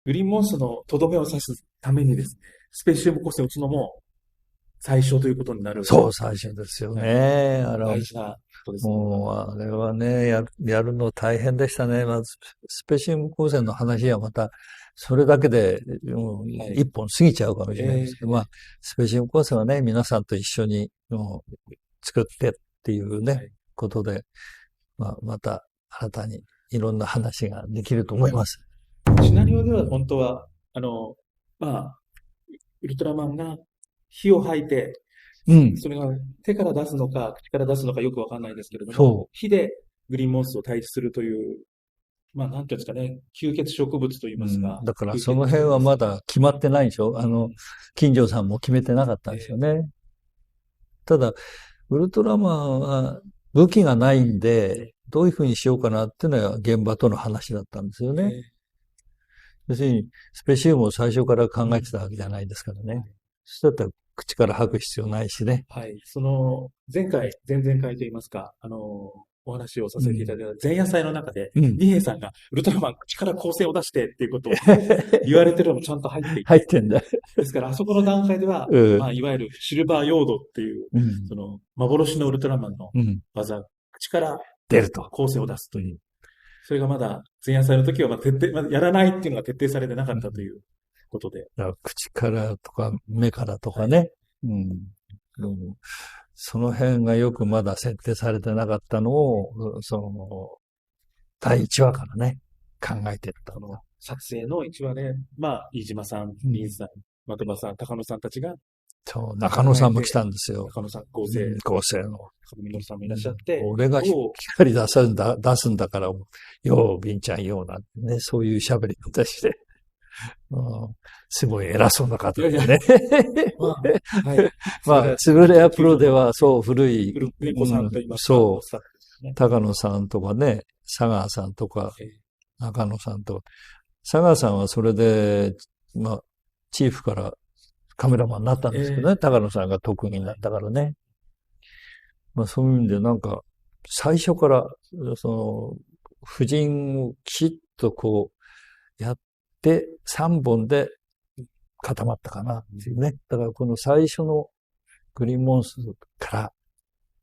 グリーンモンスターのとどめを刺すためにですね、スペシウム光線を打つのも最初ということになる。そう、最初ですよね。大事なことですね。もう、あれはね、やるの大変でしたね。まず、スペシウム光線の話はまた、それだけで、一本過ぎちゃうかもしれないですけど、まあ、スペシウム光線はね、皆さんと一緒に、作ってっていうね、ことで、まあ、また新たにいろんな話ができると思います。シナリオでは本当は、まあ、ウルトラマンが火を吐いて、うん。それが手から出すのか、口から出すのかよくわかんないですけれども、そ火でグリーンモンスターを退治するという、まあ、なんていうんですかね、吸血植物といいう。うん。ますか、だから吸その辺はまだ決まってないでしょ。金城さんも決めてなかったんですよね。ただ、ウルトラマンは武器がないんで、どういうふうにしようかなっていうのは現場との話だったんですよね。要するに、スペシウムを最初から考えてたわけじゃないですからね。そしたら口から吐く必要ないしね。はい。前回、前々回といいますか、お話をさせていただいた前夜祭の中で、うん。二兵さんがウルトラマン口から光線を出してっていうことを言われてるのもちゃんと入っていて、入ってんだ。ですからあそこの段階では、うん。まあ、いわゆるシルバーヨードっていう、うん。幻のウルトラマンのうん。技、口から出ると。光線を出すという。うん。それがまだ前夜祭の時はまだやらないっていうのが徹底されてなかうん。ったということで。だから口からとか目からとかね。うん。うん。その辺がよくまだ設定されてなかったのを、第1話からね、考えてったんだ。撮影の一話で、まあ、飯島さん、うん。林さん、的場さん、高野さんたちがそう、中野さんも来たんですよ。中野さん、合成、うん、構成の。上野さんもいらっしゃって、俺が光出すんだから、よう、ビンちゃんようなんてね、そういう喋り方して、すごい偉そうな方でね。まあ、はい。まあ、つぶれやプロでは、そう、古い、子さんと言いますか、そう、スタッフですね。高野さんとかね、佐川さんとか、中野さんとか、佐川さんはそれで、まあ、チーフからカメラマンになったんですけどね、高野さんが特技になったからね。まあそういう意味でなんか、最初から、婦人をきちっとこう、やって、3本で固まったかなっていうね。だからこの最初のグリーンモンスから、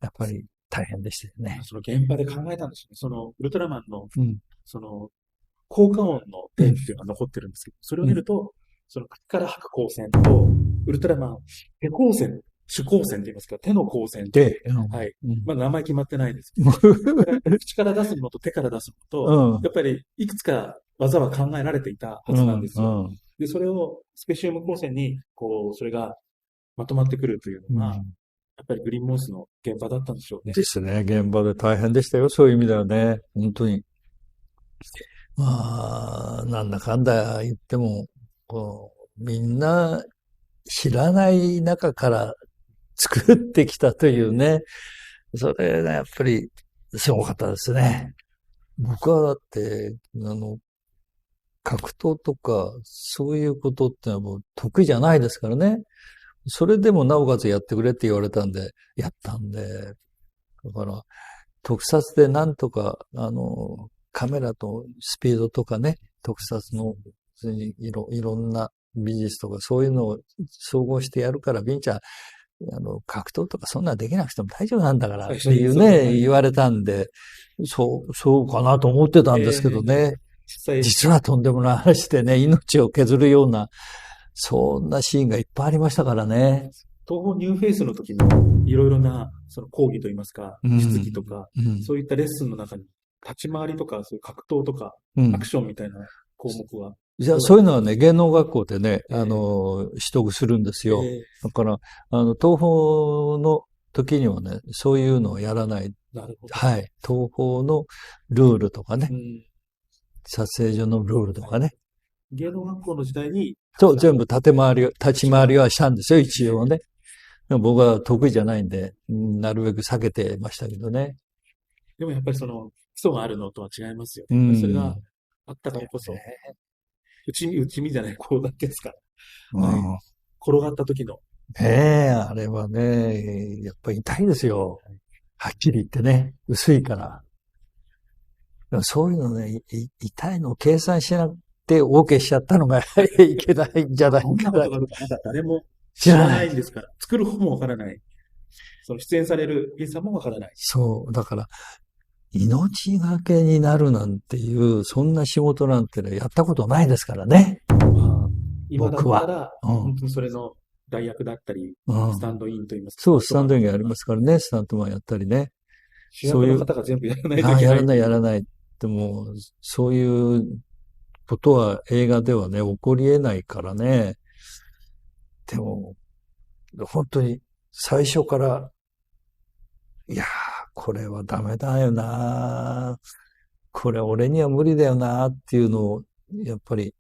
やっぱり大変でしたよね。その現場で考えたんですよね。ウルトラマンの、うん。その、効果音のテープっていうのが残ってるんですけど、それを見ると、その口から吐く光線と、ウルトラマン、手光線、手光線って言いますか、手の光線で、はい。うん。まあ名前決まってないですけど、口から出すのと手から出すのと、うん。やっぱりいくつか技は考えられていたはずなんうん。ですよ。うん。で、それをスペシウム光線に、こう、それがまとまってくるというのが、やっぱりグリーンモンスの現場だったんでしょうね。ですね。現場で大変でしたよ。そういう意味ではね。本当に。まあ、なんだかんだ言っても、こう、みんな知らない中から作ってきたというね。それがやっぱりすごかったですね。僕はだって、格闘とか、そういうことってのはもう得意じゃないですからね。それでもなおかつやってくれって言われたんで、やったんで。だから、特撮でなんとか、カメラとスピードとかね、特撮の、いろんな美術とかそういうのを総合してやるから、ビンちゃん、格闘とかそんなできなくても大丈夫なんだからっていうね、言われたんで、そうかなと思ってたんですけどね。実はとんでもない話でね、命を削るような、そんなシーンがいっぱいありましたからね。東方ニューフェイスの時のいろいろなその講義といいますか、質疑とか、そういったレッスンの中に立ち回りとか、そういう格闘とか、アクションみたいな項目は。じゃあ、そういうのはね、芸能学校でね、取得するんですよ。だから、東方の時にはね、そういうのをやらない。なるほど。はい。東方のルールとかね、撮影所のルールとかね。芸能学校の時代に、そう、全部立ち回りはしたんですよ、一応ね。僕は得意じゃないんで、なるべく避けてましたけどね。でもやっぱり基礎があるのとは違いますよね。それがあったからこそ、内身じゃない、こう、なんていうんですか。転がった時の。あれはね、やっぱり痛いですよ。はっきり言ってね、薄いから。そういうのね、痛いのを計算しな OK しちゃったのがいけないんじゃないかな。こんなことがあるかまだ誰も知らないんですから。作る方もわからない。その出演される芸さんもわからない。そう。だから、命がけになるなんていう、そんな仕事なんてね、やったことないですからね。今だったら、うん、本当にそれの代役だったり、スタンドインと言いますか。そう、スタンドインがありますからね、スタントマンやったりね。主役の方が全部やらないといけない。やらない、やらない。でも、そういうことは映画ではね、起こり得ないからね。でも、本当に最初から、いやー、これはダメだよな、これ俺には無理だよなっていうのを、やっぱり、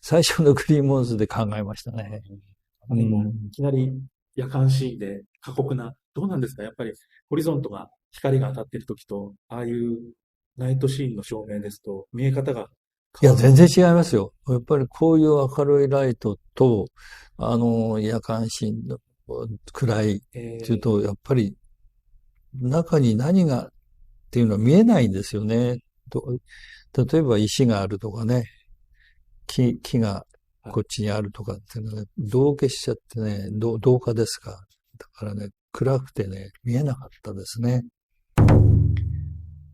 最初のグリーンモンスで考えましたね。いきなり夜間シーンで過酷な、どうなんですかやっぱり、ホリゾントが光が当たっているときと、ああいうナイトシーンの照明ですと、見え方がいや、全然違いますよ。やっぱりこういう明るいライトと、夜間シーンの暗いっていうと、やっぱり中に何がっていうのは見えないんですよね。例えば石があるとかね、木がこっちにあるとかっていうのは、ね、同化しちゃってね、同化ですか。だからね、暗くてね、見えなかったですね。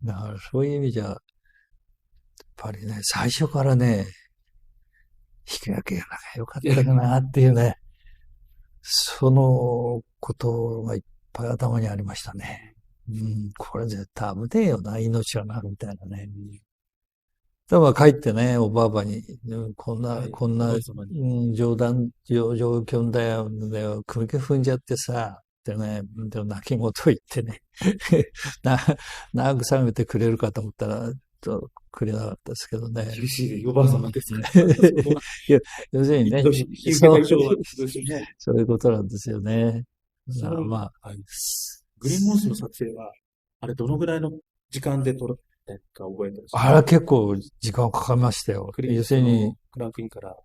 だからそういう意味じゃ、やっぱりね、最初からね、引き分けがよかったかなっていうね、そのことがいっぱい頭にありましたね。これ絶対危ねえよな、命はな、みたいなね。だから帰ってね、おばあばに、こんな、状況だよ、首踏んじゃってさ、ってね、で泣き言言ってね、慰めてくれるかと思ったら、くれなかったですけどね。厳しいおばあ様ですね。要するにね、そういうことなんですよね。まあ、グリーンモンスの撮影は、あれどのぐらいの時間で撮るか覚えてるんですか？あれ結構時間かかりましたよ。要するに、クランクインから。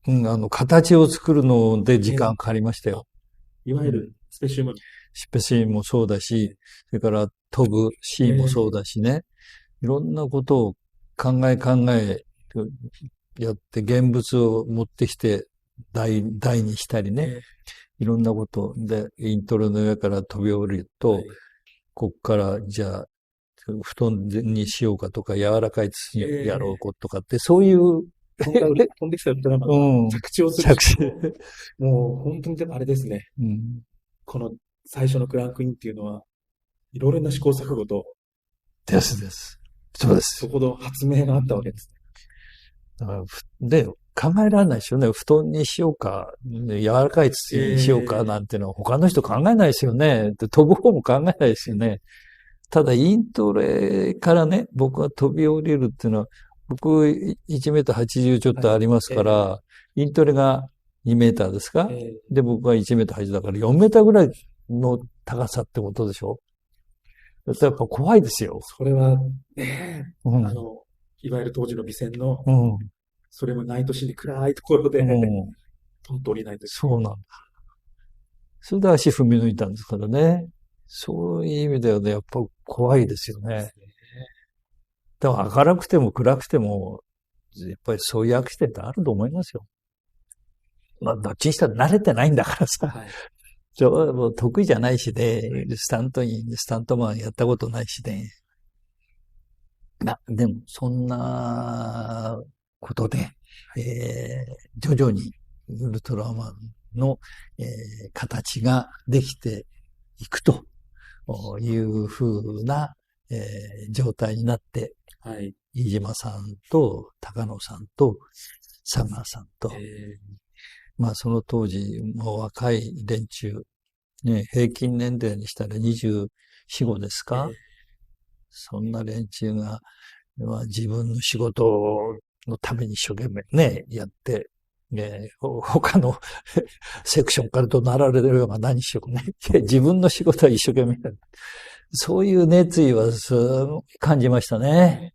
形を作るので時間かかりましたよ。いわゆるスペシウム。スペシウムもそうだし、それから飛ぶシーンもそうだしね。いろんなことを考えやって現物を持ってきて台にしたりね。いろんなことで、イントロの上から飛び降りると、こっからじゃあ、布団にしようかとか、柔らかい土にやろうとかって、そういう、飛んできたウルトラマンが着地をする。もう本当にあれですね。この最初のクランクインっていうのは、いろいろな試行錯誤と。です。そうです。そこの発明があったわけですね。だからで、考えられないですよね。布団にしようか、柔らかい土にしようかなんていうのは他の人考えないですよね。で飛ぶ方も考えないですよね。ただ、イントレからね、僕が飛び降りるっていうのは、僕1メーター80ちょっとありますから、イントレが2メーターですか、で、僕は1メーター80だから4メーターぐらいの高さってことでしょ？やっぱ怖いですよ。それは、ね、いわゆる当時の美戦の、それもナイトシーンで暗いところで、トンと降りないと。そうなんだ。それで足踏み抜いたんですからね。そういう意味ではね、やっぱ怖いですよね。でも明るくても暗くても、やっぱりそういうアクシデントあると思いますよ。まあ、どっちにしたら慣れてないんだからさ。もう得意じゃないしね、スタントマンやったことないしね。でも、そんなことで、徐々にウルトラマンの、形ができていくというふうな、状態になって、飯島さんと高野さんと佐賀さんと、まあその当時も若い連中、ね、平均年齢にしたら24、5ですか、そんな連中が、まあ、自分の仕事のために一生懸命ね、やって、他のセクションから怒鳴られるような何しようね。自分の仕事は一生懸命やる。そういう熱意は感じましたね。